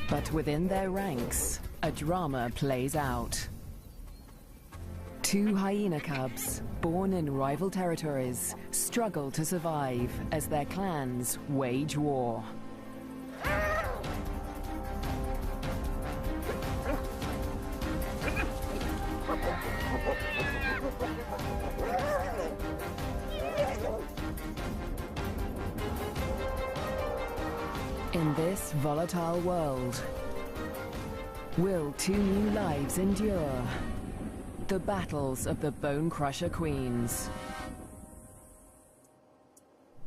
But within their ranks, a drama plays out. Two hyena cubs, born in rival territories, struggle to survive as their clans wage war. In this volatile world, will two new lives endure? The battles of the Bonecrusher Queens.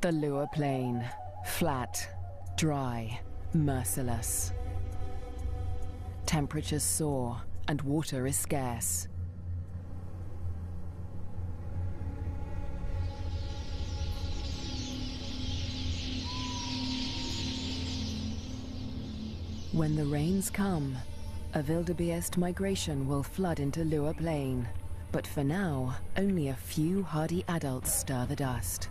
The Lua Plain, flat, dry, merciless. Temperatures soar and water is scarce. When the rains come, a wildebeest migration will flood into Lua Plain. But for now, only a few hardy adults stir the dust.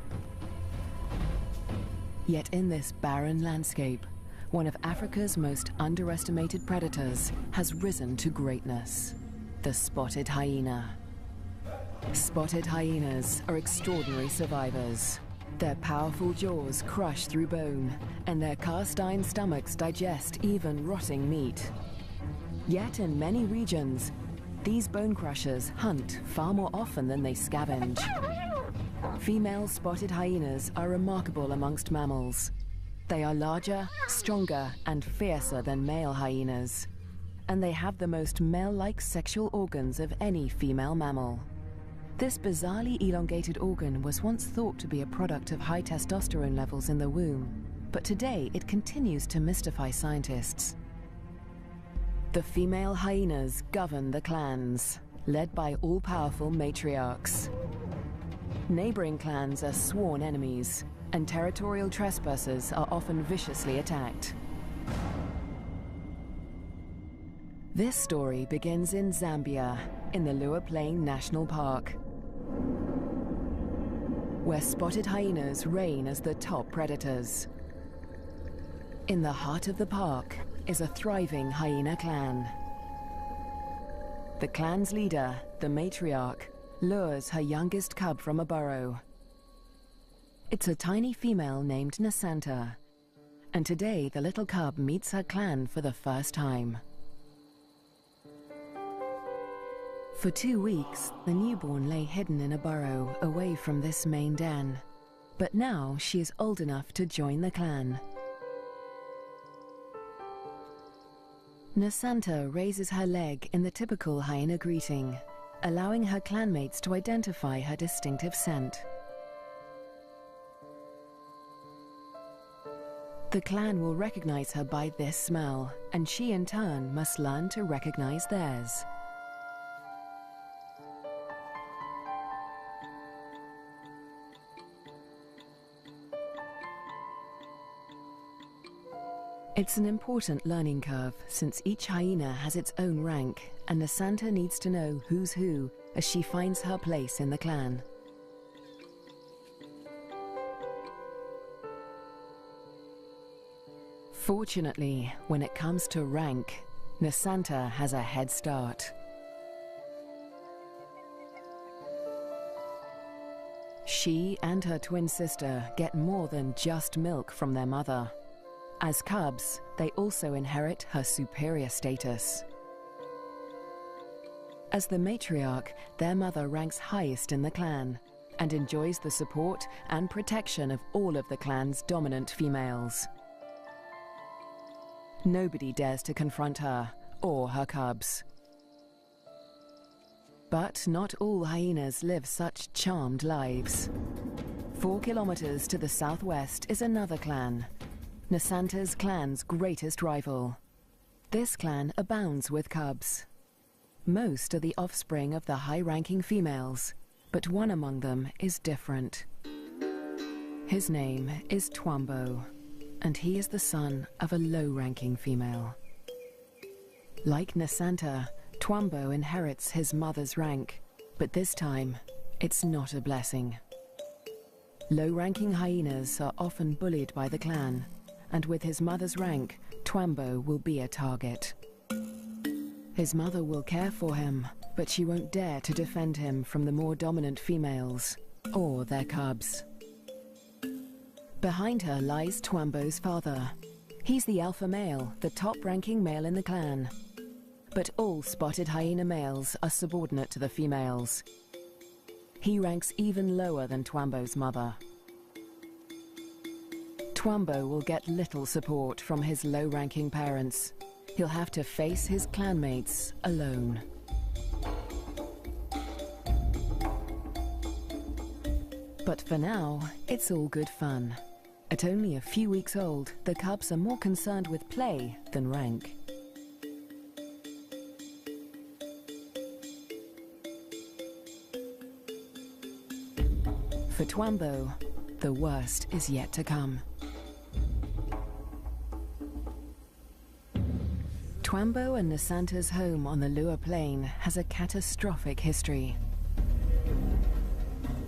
Yet in this barren landscape, one of Africa's most underestimated predators has risen to greatness: the spotted hyena. Spotted hyenas are extraordinary survivors. Their powerful jaws crush through bone, and their cast-iron stomachs digest even rotting meat. Yet in many regions, these bone crushers hunt far more often than they scavenge. Female spotted hyenas are remarkable amongst mammals. They are larger, stronger, and fiercer than male hyenas. And they have the most male-like sexual organs of any female mammal. This bizarrely elongated organ was once thought to be a product of high testosterone levels in the womb, but today it continues to mystify scientists. The female hyenas govern the clans, led by all-powerful matriarchs. Neighboring clans are sworn enemies, and territorial trespassers are often viciously attacked. This story begins in Zambia, in the Lua Plain National Park, where spotted hyenas reign as the top predators. In the heart of the park is a thriving hyena clan. The clan's leader, the matriarch, lures her youngest cub from a burrow. It's a tiny female named Nasanta, and today the little cub meets her clan for the first time. For 2 weeks, the newborn lay hidden in a burrow away from this main den. But now she is old enough to join the clan. Nasanta raises her leg in the typical hyena greeting, allowing her clanmates to identify her distinctive scent. The clan will recognize her by this smell, and she in turn must learn to recognize theirs. It's an important learning curve, since each hyena has its own rank, and Nasanta needs to know who's who as she finds her place in the clan. Fortunately, when it comes to rank, Nasanta has a head start. She and her twin sister get more than just milk from their mother. As cubs, they also inherit her superior status. As the matriarch, their mother ranks highest in the clan and enjoys the support and protection of all of the clan's dominant females. Nobody dares to confront her or her cubs. But not all hyenas live such charmed lives. 4 kilometers to the southwest is another clan, Nasanta's clan's greatest rival. This clan abounds with cubs. Most are the offspring of the high-ranking females, but one among them is different. His name is Twambo, and he is the son of a low-ranking female. Like Nasanta, Twambo inherits his mother's rank, but this time, it's not a blessing. Low-ranking hyenas are often bullied by the clan, and with his mother's rank, Twambo will be a target. His mother will care for him, but she won't dare to defend him from the more dominant females, or their cubs. Behind her lies Twambo's father. He's the alpha male, the top-ranking male in the clan. But all spotted hyena males are subordinate to the females. He ranks even lower than Twambo's mother. Twambo will get little support from his low-ranking parents. He'll have to face his clanmates alone. But for now, it's all good fun. At only a few weeks old, the cubs are more concerned with play than rank. For Twambo, the worst is yet to come. Twambo and Nasanta's home on the Lua Plain has a catastrophic history.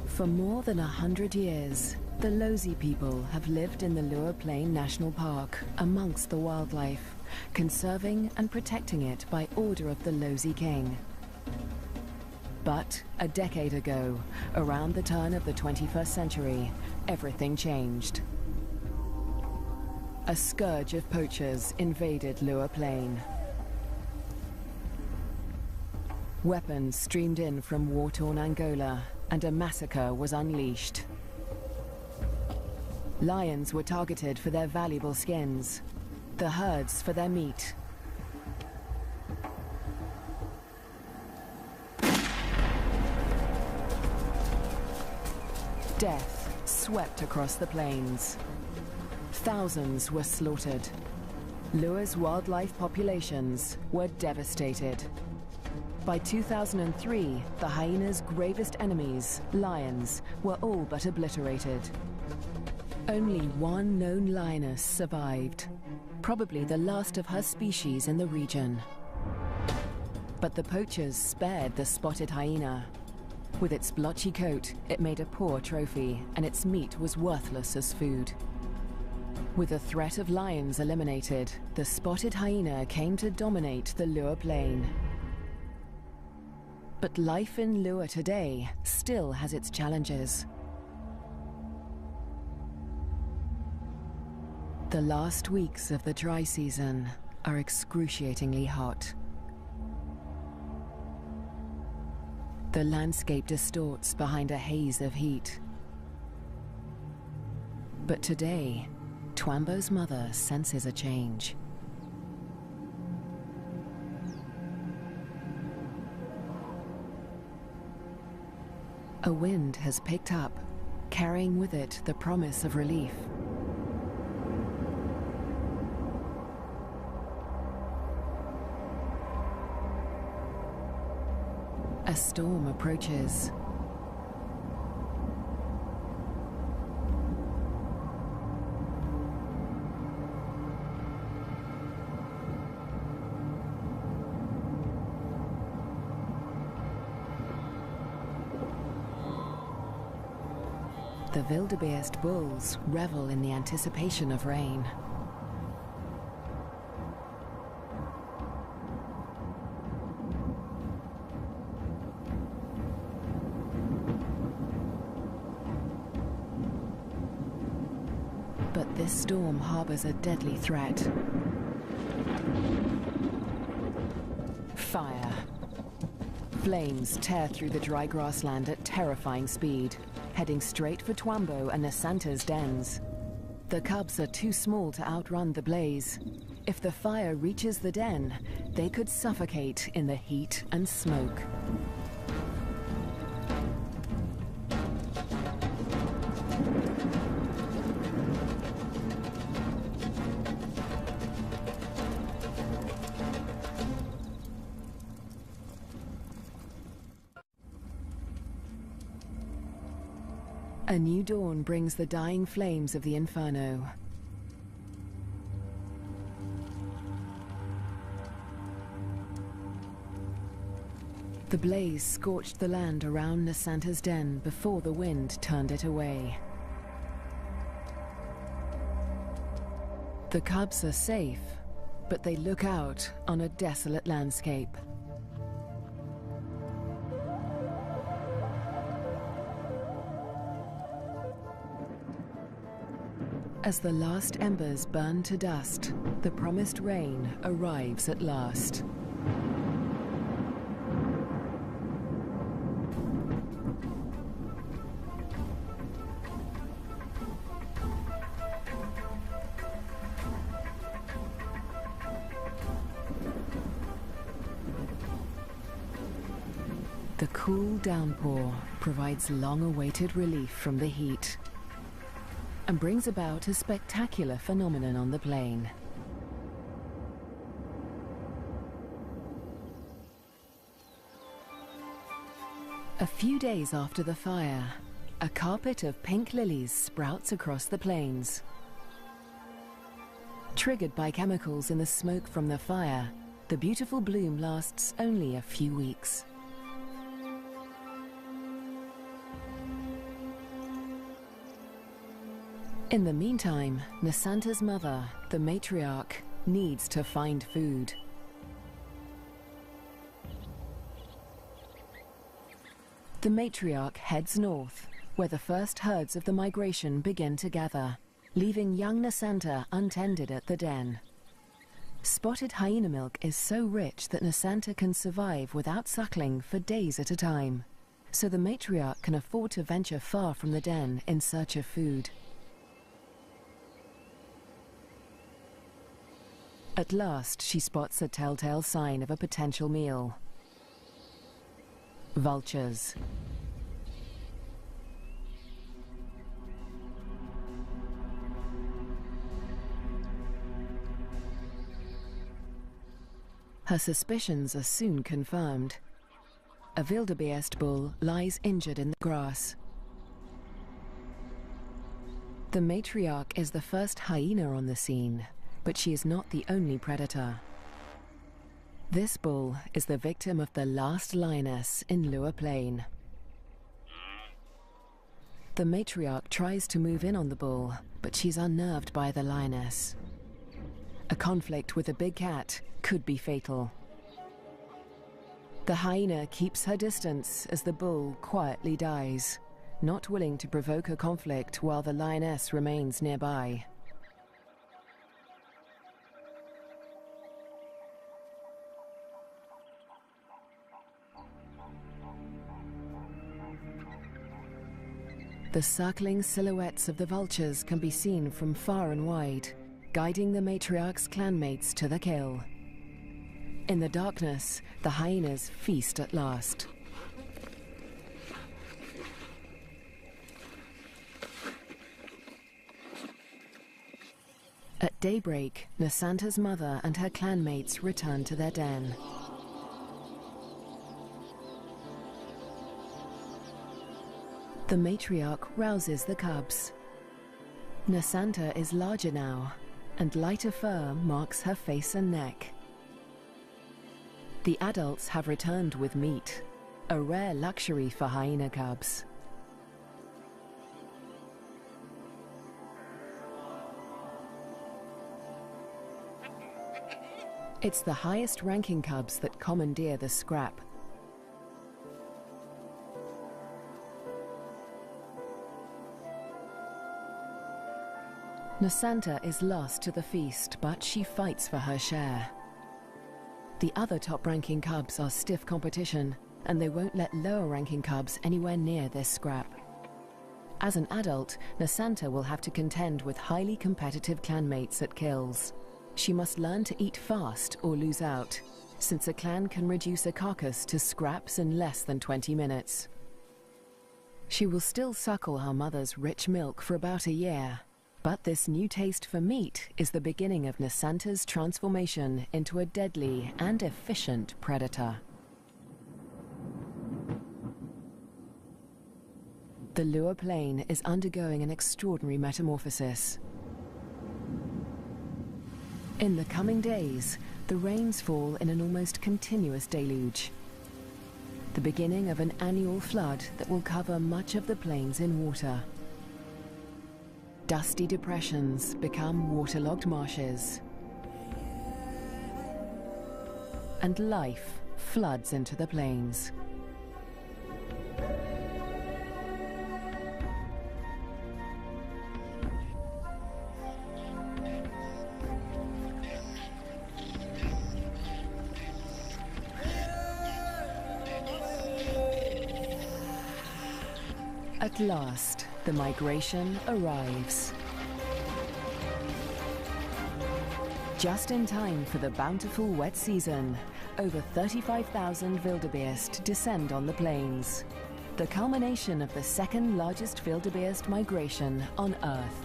For more than 100 years, the Lozi people have lived in the Lua Plain National Park amongst the wildlife, conserving and protecting it by order of the Lozi King. But a decade ago, around the turn of the 21st century, everything changed. A scourge of poachers invaded Lua Plain. Weapons streamed in from war-torn Angola, and a massacre was unleashed. Lions were targeted for their valuable skins, the herds for their meat. Death swept across the plains. Thousands were slaughtered. Lua's wildlife populations were devastated. By 2003, the hyena's gravest enemies, lions, were all but obliterated. Only one known lioness survived, probably the last of her species in the region. But the poachers spared the spotted hyena. With its blotchy coat, it made a poor trophy, and its meat was worthless as food. With the threat of lions eliminated, the spotted hyena came to dominate the Lua Plain. But life in Lua today still has its challenges. The last weeks of the dry season are excruciatingly hot. The landscape distorts behind a haze of heat. But today, Twambo's mother senses a change. A wind has picked up, carrying with it the promise of relief. A storm approaches. The wildebeest bulls revel in the anticipation of rain. But this storm harbors a deadly threat. Fire. Flames tear through the dry grassland at terrifying speed, heading straight for Twambo and Nasanta's dens. The cubs are too small to outrun the blaze. If the fire reaches the den, they could suffocate in the heat and smoke. A new dawn brings the dying flames of the inferno. The blaze scorched the land around Nasanta's den before the wind turned it away. The cubs are safe, but they look out on a desolate landscape. As the last embers burn to dust, the promised rain arrives at last. The cool downpour provides long-awaited relief from the heat and brings about a spectacular phenomenon on the plain. A few days after the fire, a carpet of pink lilies sprouts across the plains. Triggered by chemicals in the smoke from the fire, the beautiful bloom lasts only a few weeks. In the meantime, Nasanta's mother, the matriarch, needs to find food. The matriarch heads north, where the first herds of the migration begin to gather, leaving young Nasanta untended at the den. Spotted hyena milk is so rich that Nasanta can survive without suckling for days at a time, so the matriarch can afford to venture far from the den in search of food. At last, she spots a telltale sign of a potential meal. Vultures. Her suspicions are soon confirmed. A wildebeest bull lies injured in the grass. The matriarch is the first hyena on the scene, but she is not the only predator. This bull is the victim of the last lioness in Lua Plain. The matriarch tries to move in on the bull, but she's unnerved by the lioness. A conflict with a big cat could be fatal. The hyena keeps her distance as the bull quietly dies, not willing to provoke a conflict while the lioness remains nearby. The circling silhouettes of the vultures can be seen from far and wide, guiding the matriarch's clanmates to the kill. In the darkness, the hyenas feast at last. At daybreak, Nasanta's mother and her clanmates return to their den. The matriarch rouses the cubs. Nasanta is larger now, and lighter fur marks her face and neck. The adults have returned with meat, a rare luxury for hyena cubs. It's the highest-ranking cubs that commandeer the scrap. Nasanta is lost to the feast, but she fights for her share. The other top-ranking cubs are stiff competition, and they won't let lower-ranking cubs anywhere near this scrap. As an adult, Nasanta will have to contend with highly competitive clanmates at kills. She must learn to eat fast or lose out, since a clan can reduce a carcass to scraps in less than 20 minutes. She will still suckle her mother's rich milk for about a year, but this new taste for meat is the beginning of Nasanta's transformation into a deadly and efficient predator. The Lua Plain is undergoing an extraordinary metamorphosis. In the coming days, the rains fall in an almost continuous deluge, the beginning of an annual flood that will cover much of the plains in water. Dusty depressions become waterlogged marshes. And life floods into the plains. At last, the migration arrives. Just in time for the bountiful wet season, over 35,000 wildebeest descend on the plains, the culmination of the second largest wildebeest migration on Earth.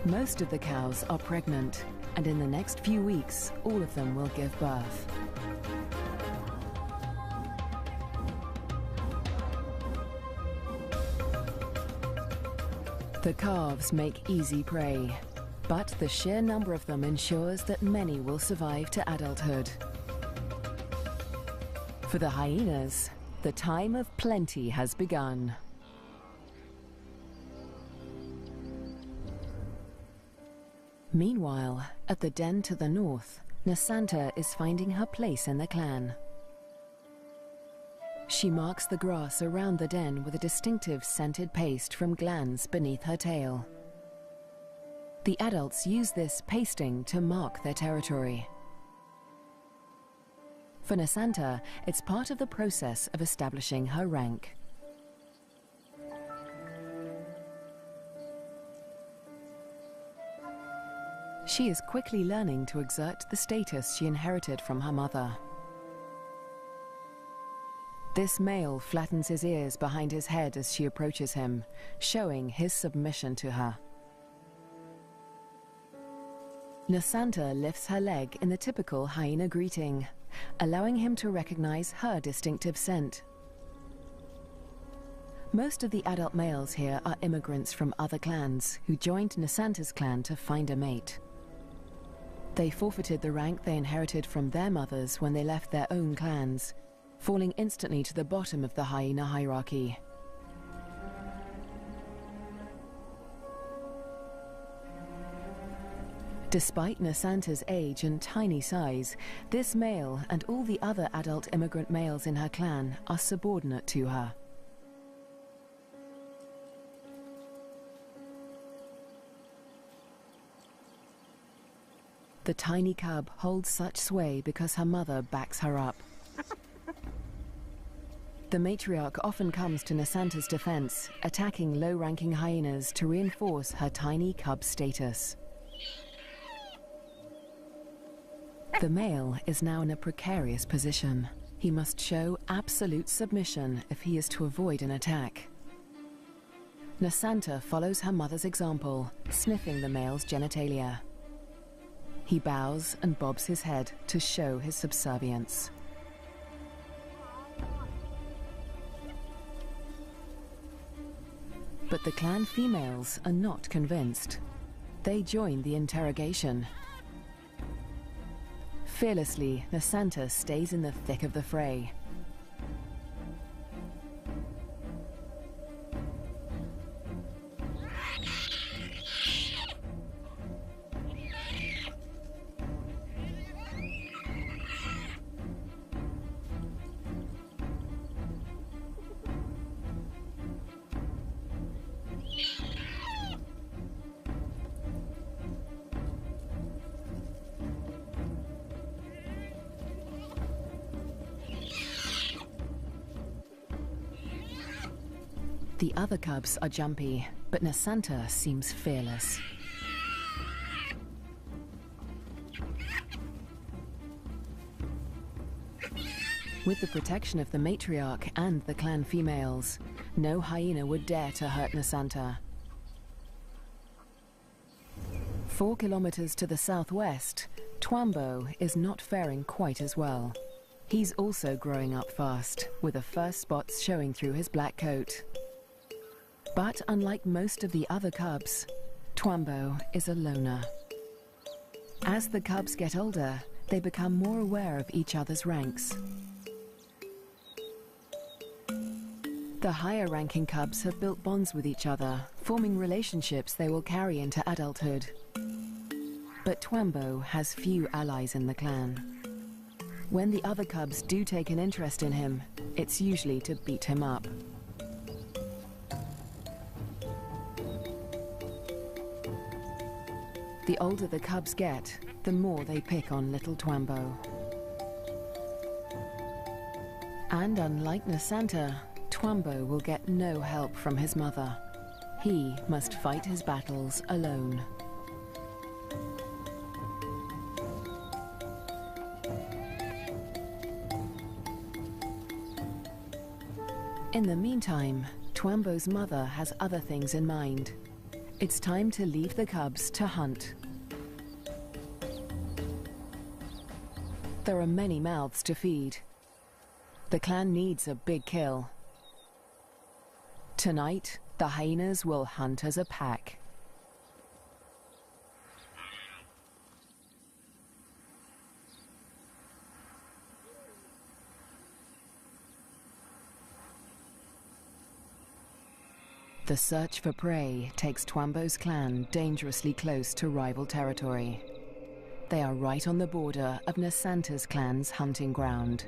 Most of the cows are pregnant, and in the next few weeks, all of them will give birth. The calves make easy prey, but the sheer number of them ensures that many will survive to adulthood. For the hyenas, the time of plenty has begun. Meanwhile, at the den to the north, Nasanta is finding her place in the clan. She marks the grass around the den with a distinctive scented paste from glands beneath her tail. The adults use this pasting to mark their territory. For Nasanta, it's part of the process of establishing her rank. She is quickly learning to exert the status she inherited from her mother. This male flattens his ears behind his head as she approaches him, showing his submission to her. Nasanta lifts her leg in the typical hyena greeting, allowing him to recognize her distinctive scent. Most of the adult males here are immigrants from other clans who joined Nasanta's clan to find a mate. They forfeited the rank they inherited from their mothers when they left their own clans, falling instantly to the bottom of the hyena hierarchy. Despite Nasanta's age and tiny size, this male and all the other adult immigrant males in her clan are subordinate to her. The tiny cub holds such sway because her mother backs her up. The matriarch often comes to Nasanta's defense, attacking low-ranking hyenas to reinforce her tiny cub status. The male is now in a precarious position. He must show absolute submission if he is to avoid an attack. Nasanta follows her mother's example, sniffing the male's genitalia. He bows and bobs his head to show his subservience. But the clan females are not convinced. They join the interrogation. Fearlessly, Nasanta stays in the thick of the fray. The other cubs are jumpy, but Nasanta seems fearless. With the protection of the matriarch and the clan females, no hyena would dare to hurt Nasanta. 4 kilometers to the southwest, Twambo is not faring quite as well. He's also growing up fast, with the first spots showing through his black coat. But unlike most of the other cubs, Twambo is a loner. As the cubs get older, they become more aware of each other's ranks. The higher-ranking cubs have built bonds with each other, forming relationships they will carry into adulthood. But Twambo has few allies in the clan. When the other cubs do take an interest in him, it's usually to beat him up. The older the cubs get, the more they pick on little Twambo. And unlike Nasanta, Twambo will get no help from his mother. He must fight his battles alone. In the meantime, Twambo's mother has other things in mind. It's time to leave the cubs to hunt. There are many mouths to feed. The clan needs a big kill. Tonight, the hyenas will hunt as a pack. The search for prey takes Twambo's clan dangerously close to rival territory. They are right on the border of Nasanta's clan's hunting ground.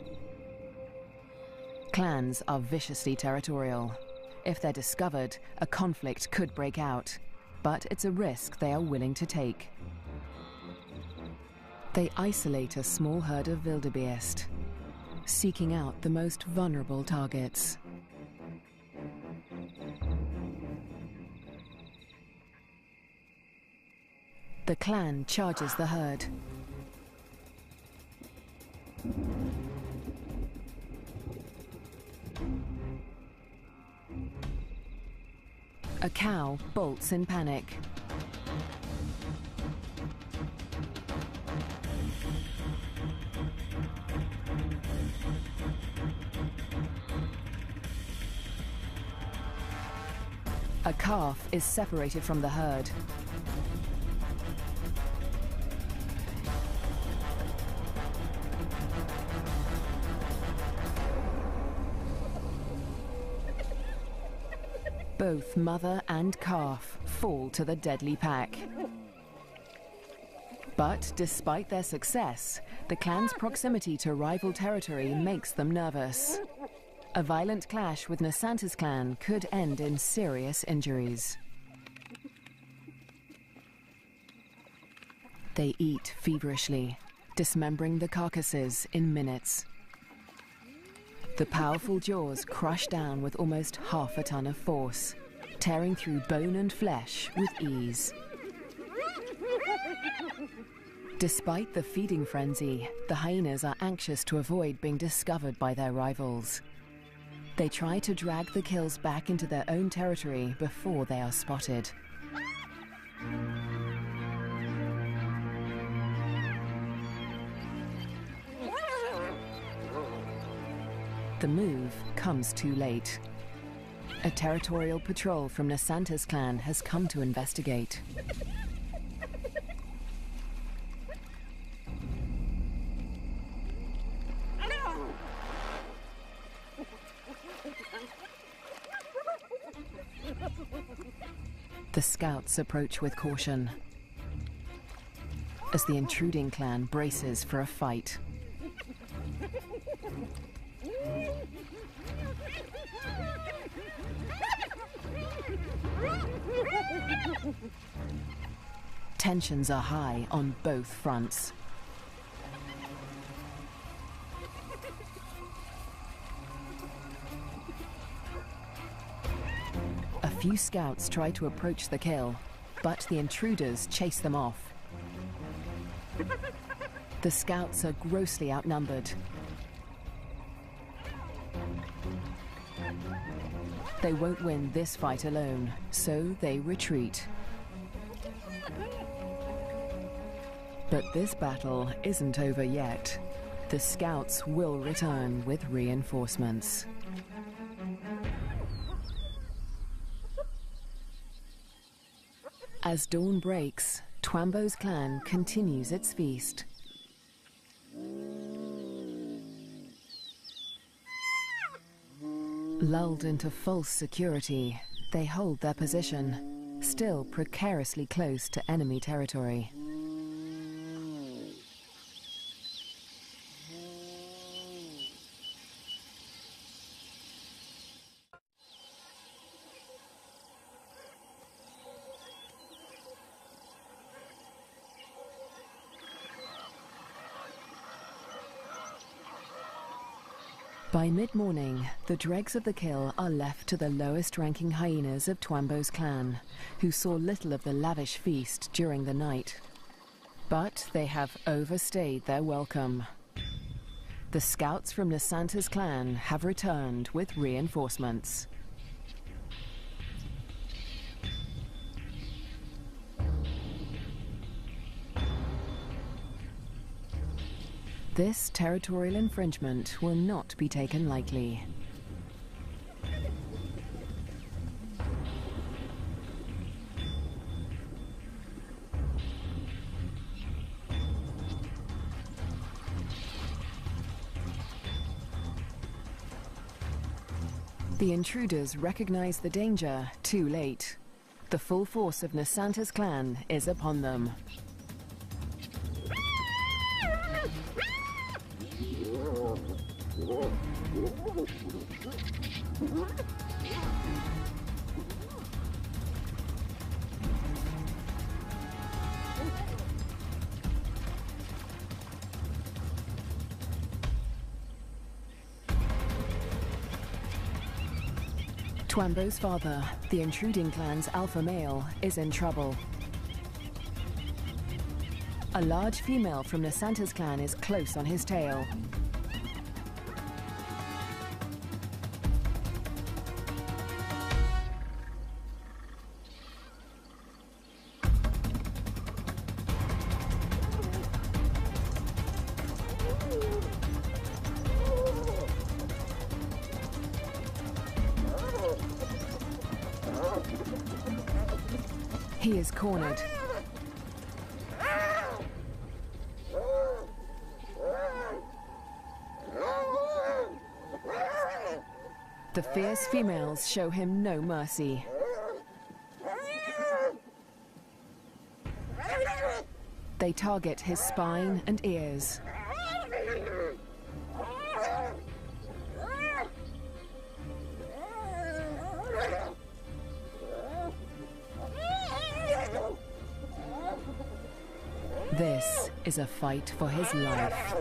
Clans are viciously territorial. If they're discovered, a conflict could break out, but it's a risk they are willing to take. They isolate a small herd of wildebeest, seeking out the most vulnerable targets. The clan charges the herd. A cow bolts in panic. A calf is separated from the herd. Both mother and calf fall to the deadly pack. But despite their success, the clan's proximity to rival territory makes them nervous. A violent clash with Nasanta's clan could end in serious injuries. They eat feverishly, dismembering the carcasses in minutes. The powerful jaws crush down with almost half a ton of force, tearing through bone and flesh with ease. Despite the feeding frenzy, the hyenas are anxious to avoid being discovered by their rivals. They try to drag the kills back into their own territory before they are spotted. The move comes too late. A territorial patrol from Nasanta's clan has come to investigate. The scouts approach with caution as the intruding clan braces for a fight. Tensions are high on both fronts. A few scouts try to approach the kill, but the intruders chase them off. The scouts are grossly outnumbered. They won't win this fight alone, so they retreat. But this battle isn't over yet. The scouts will return with reinforcements. As dawn breaks, Twambo's clan continues its feast. Lulled into false security, they hold their position, still precariously close to enemy territory. By mid-morning, the dregs of the kill are left to the lowest-ranking hyenas of Twambo's clan, who saw little of the lavish feast during the night. But they have overstayed their welcome. The scouts from Nasanta's clan have returned with reinforcements. This territorial infringement will not be taken lightly. The intruders recognize the danger too late. The full force of Nasanta's clan is upon them. Twambo's father, the intruding clan's alpha male, is in trouble. A large female from Nasanta's clan is close on his tail. He is cornered. The fierce females show him no mercy. They target his spine and ears. This is a fight for his life.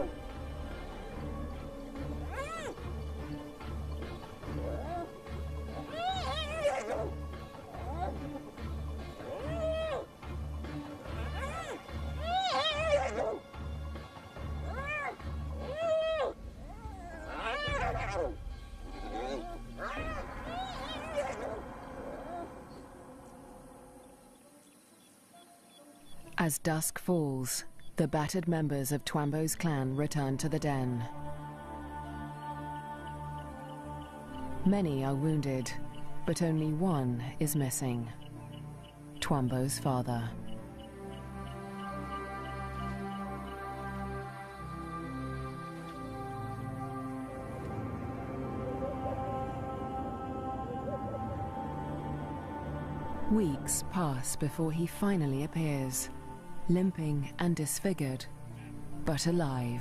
As dusk falls, the battered members of Twambo's clan return to the den. Many are wounded, but only one is missing: Twambo's father. Weeks pass before he finally appears, limping and disfigured, but alive.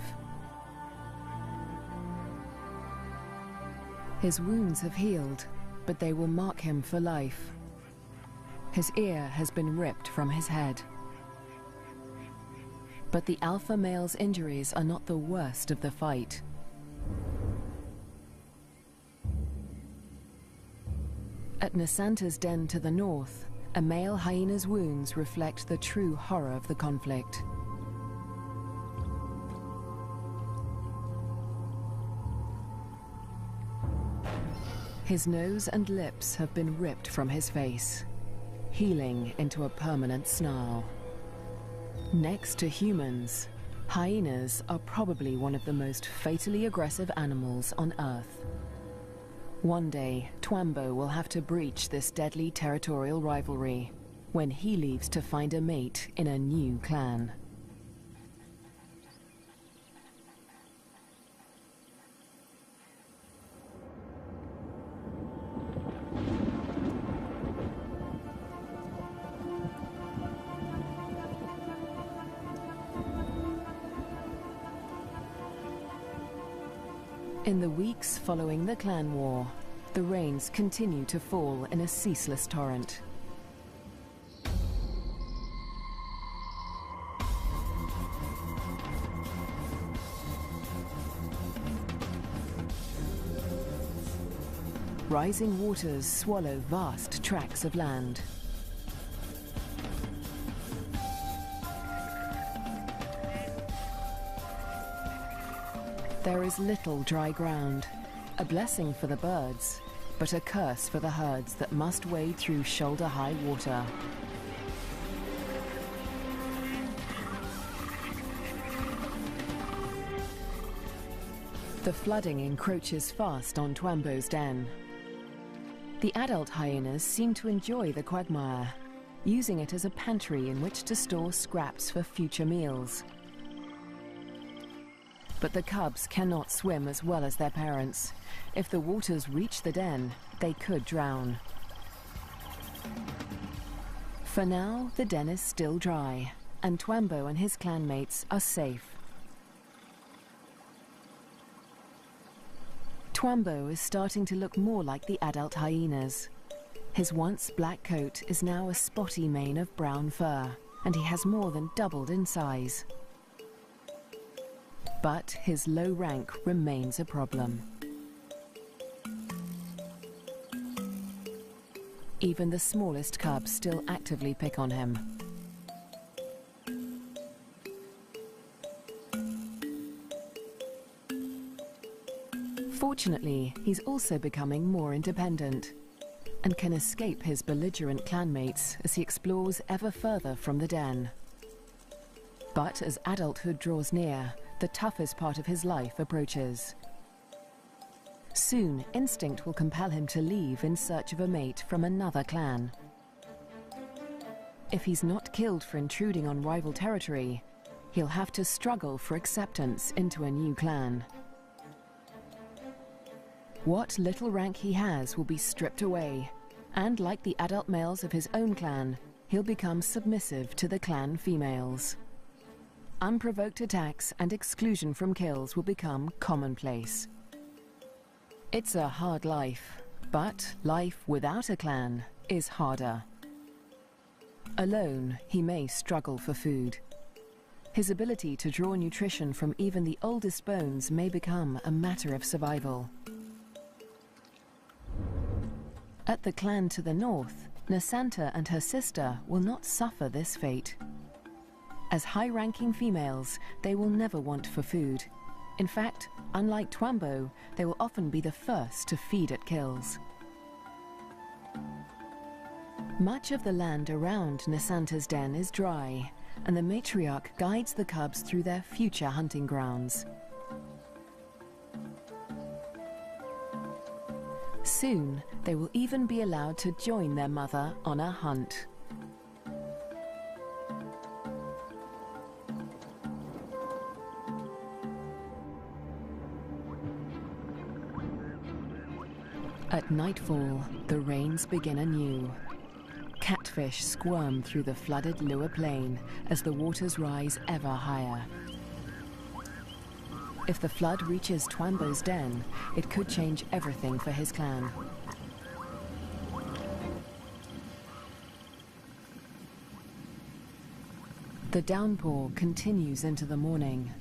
His wounds have healed, but they will mark him for life. His ear has been ripped from his head. But the alpha male's injuries are not the worst of the fight. At Nasanta's den to the north, a male hyena's wounds reflect the true horror of the conflict. His nose and lips have been ripped from his face, healing into a permanent snarl. Next to humans, hyenas are probably one of the most fatally aggressive animals on Earth. One day, Twambo will have to breach this deadly territorial rivalry when he leaves to find a mate in a new clan. In the weeks following the clan war, the rains continue to fall in a ceaseless torrent. Rising waters swallow vast tracts of land. There is little dry ground, a blessing for the birds, but a curse for the herds that must wade through shoulder-high water. The flooding encroaches fast on Twambo's den. The adult hyenas seem to enjoy the quagmire, using it as a pantry in which to store scraps for future meals. But the cubs cannot swim as well as their parents. If the waters reach the den, they could drown. For now, the den is still dry, and Twambo and his clanmates are safe. Twambo is starting to look more like the adult hyenas. His once black coat is now a spotty mane of brown fur, and he has more than doubled in size. But his low rank remains a problem. Even the smallest cubs still actively pick on him. Fortunately, he's also becoming more independent and can escape his belligerent clanmates as he explores ever further from the den. But as adulthood draws near, the toughest part of his life approaches. Soon, instinct will compel him to leave in search of a mate from another clan. If he's not killed for intruding on rival territory, he'll have to struggle for acceptance into a new clan. What little rank he has will be stripped away, and like the adult males of his own clan, he'll become submissive to the clan females. Unprovoked attacks and exclusion from kills will become commonplace. It's a hard life, but life without a clan is harder. Alone, he may struggle for food. His ability to draw nutrition from even the oldest bones may become a matter of survival. At the clan to the north, Nasanta and her sister will not suffer this fate. As high-ranking females, they will never want for food. In fact, unlike Twambo, they will often be the first to feed at kills. Much of the land around Nasanta's den is dry, and the matriarch guides the cubs through their future hunting grounds. Soon, they will even be allowed to join their mother on a hunt. At nightfall, the rains begin anew. Catfish squirm through the flooded Lua Plain as the waters rise ever higher. If the flood reaches Twambo's den, it could change everything for his clan. The downpour continues into the morning.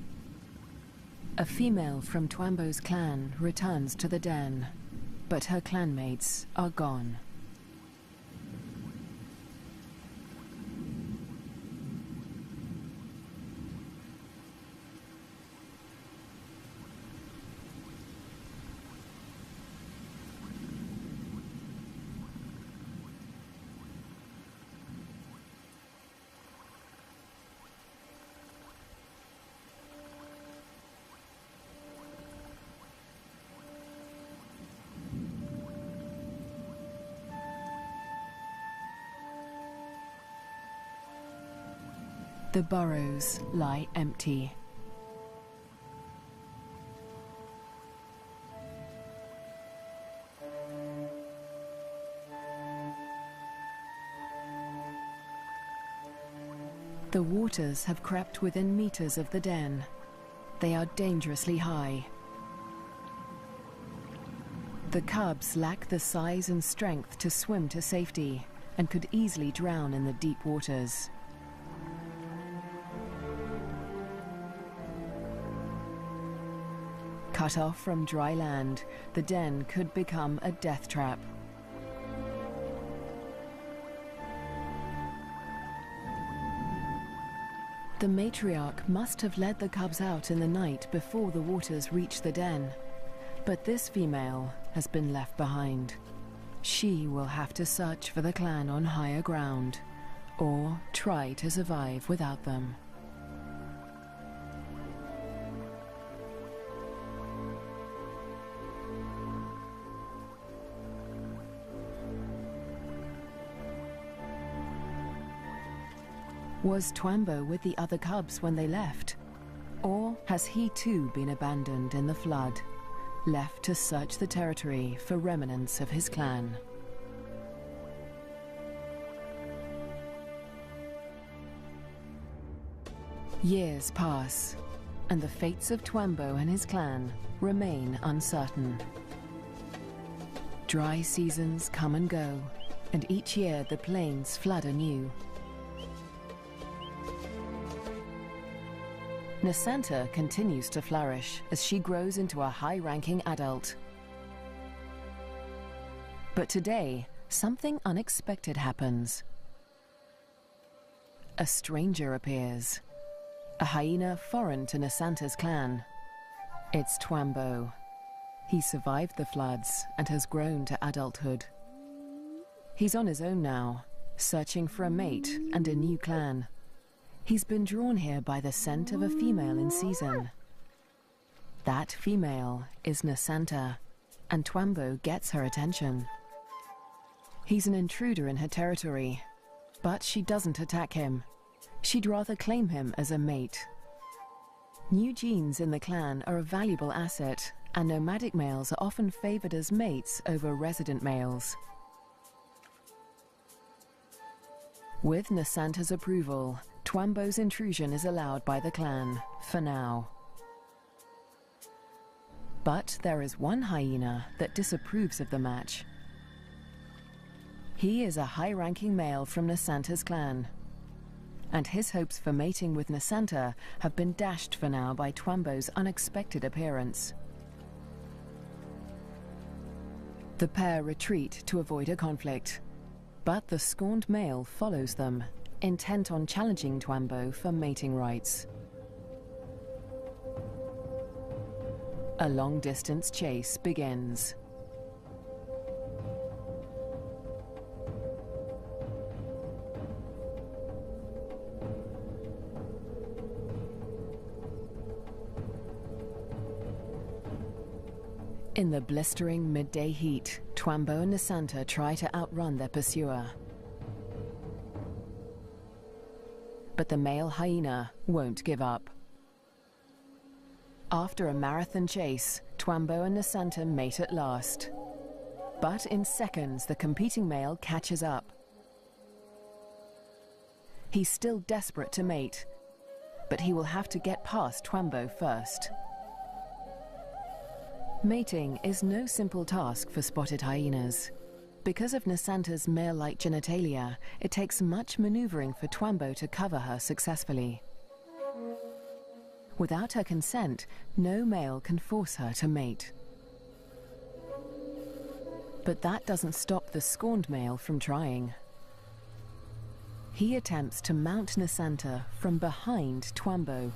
A female from Twambo's clan returns to the den, but her clanmates are gone. The burrows lie empty. The waters have crept within meters of the den. They are dangerously high. The cubs lack the size and strength to swim to safety and could easily drown in the deep waters. Cut off from dry land, the den could become a death trap. The matriarch must have led the cubs out in the night before the waters reached the den. But this female has been left behind. She will have to search for the clan on higher ground, or try to survive without them. Was Twambo with the other cubs when they left? Or has he too been abandoned in the flood, left to search the territory for remnants of his clan? Years pass, and the fates of Twambo and his clan remain uncertain. Dry seasons come and go, and each year the plains flood anew. Nasanta continues to flourish as she grows into a high-ranking adult. But today, something unexpected happens. A stranger appears, a hyena foreign to Nasanta's clan. It's Twambo. He survived the floods and has grown to adulthood. He's on his own now, searching for a mate and a new clan. He's been drawn here by the scent of a female in season. That female is Nasanta, and Twambo gets her attention. He's an intruder in her territory, but she doesn't attack him. She'd rather claim him as a mate. New genes in the clan are a valuable asset, and nomadic males are often favored as mates over resident males. With Nasanta's approval, Twambo's intrusion is allowed by the clan, for now. But there is one hyena that disapproves of the match. He is a high-ranking male from Nasanta's clan, and his hopes for mating with Nasanta have been dashed for now by Twambo's unexpected appearance. The pair retreat to avoid a conflict, but the scorned male follows them, intent on challenging Twambo for mating rights. A long-distance chase begins. In the blistering midday heat, Twambo and Nasanta try to outrun their pursuer. But the male hyena won't give up. After a marathon chase, Twambo and Nasanta mate at last. But in seconds, the competing male catches up. He's still desperate to mate, but he will have to get past Twambo first. Mating is no simple task for spotted hyenas. Because of Nasanta's male-like genitalia, it takes much maneuvering for Twambo to cover her successfully. Without her consent, no male can force her to mate. But that doesn't stop the scorned male from trying. He attempts to mount Nasanta from behind Twambo.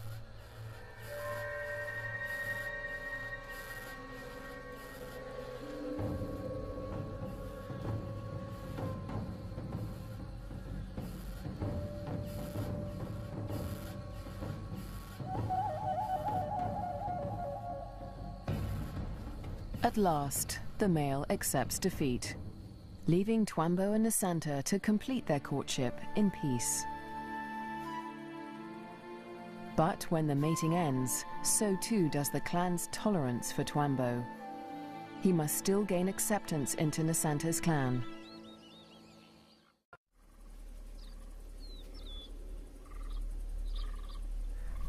At last, the male accepts defeat, leaving Twambo and Nasanta to complete their courtship in peace. But when the mating ends, so too does the clan's tolerance for Twambo. He must still gain acceptance into Nasanta's clan.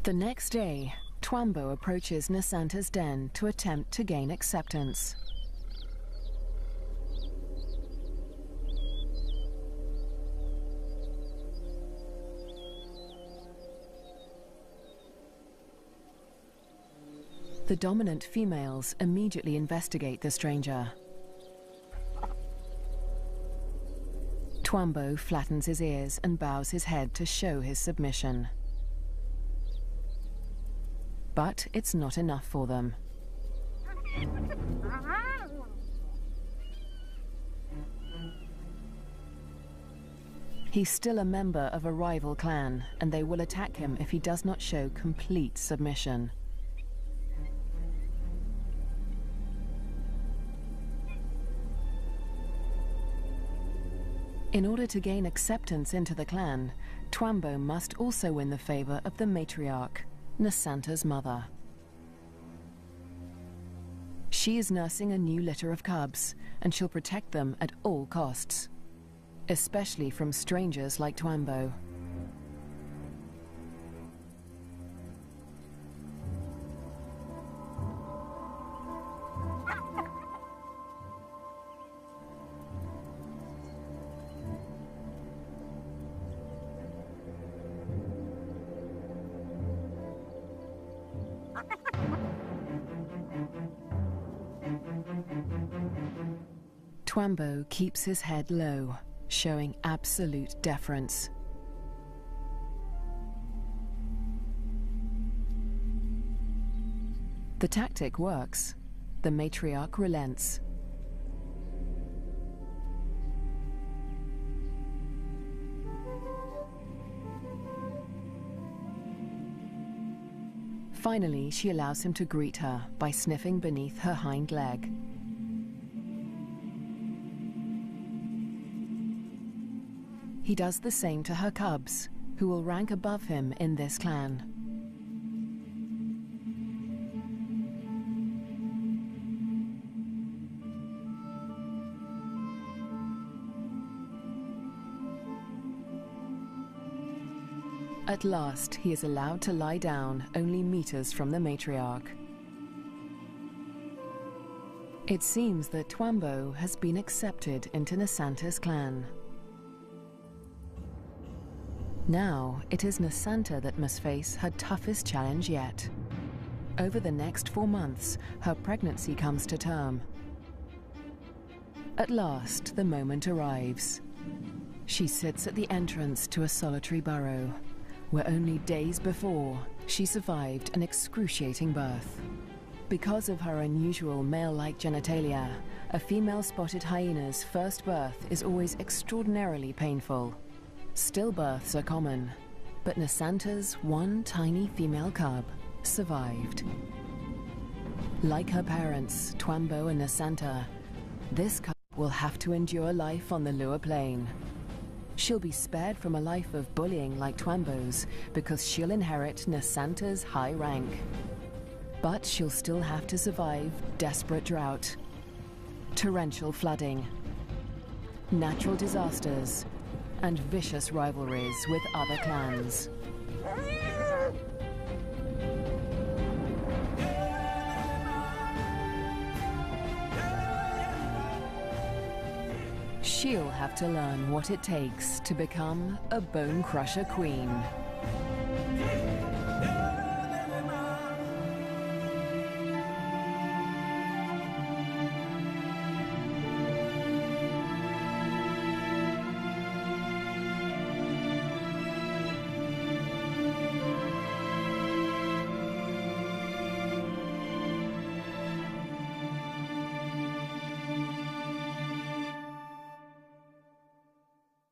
The next day, Twambo approaches Nasanta's den to attempt to gain acceptance. The dominant females immediately investigate the stranger. Twambo flattens his ears and bows his head to show his submission. But it's not enough for them. He's still a member of a rival clan, and they will attack him if he does not show complete submission. In order to gain acceptance into the clan, Twambo must also win the favor of the matriarch, Nasanta's mother. She is nursing a new litter of cubs, and she'll protect them at all costs, especially from strangers like Twambo. Twambo keeps his head low, showing absolute deference. The tactic works. The matriarch relents. Finally, she allows him to greet her by sniffing beneath her hind leg. He does the same to her cubs, who will rank above him in this clan. At last, he is allowed to lie down only meters from the matriarch. It seems that Twambo has been accepted into Nasanta's clan. Now, it is Nasanta that must face her toughest challenge yet. Over the next 4 months, her pregnancy comes to term. At last, the moment arrives. She sits at the entrance to a solitary burrow, where only days before, she survived an excruciating birth. Because of her unusual male-like genitalia, a female spotted hyena's first birth is always extraordinarily painful. Stillbirths are common, but Nasanta's one tiny female cub survived. Like her parents, Twambo and Nasanta, this cub will have to endure life on the lower plane. She'll be spared from a life of bullying like Twambo's because she'll inherit Nasanta's high rank. But she'll still have to survive desperate drought, torrential flooding, natural disasters, and vicious rivalries with other clans. She'll have to learn what it takes to become a Bonecrusher queen.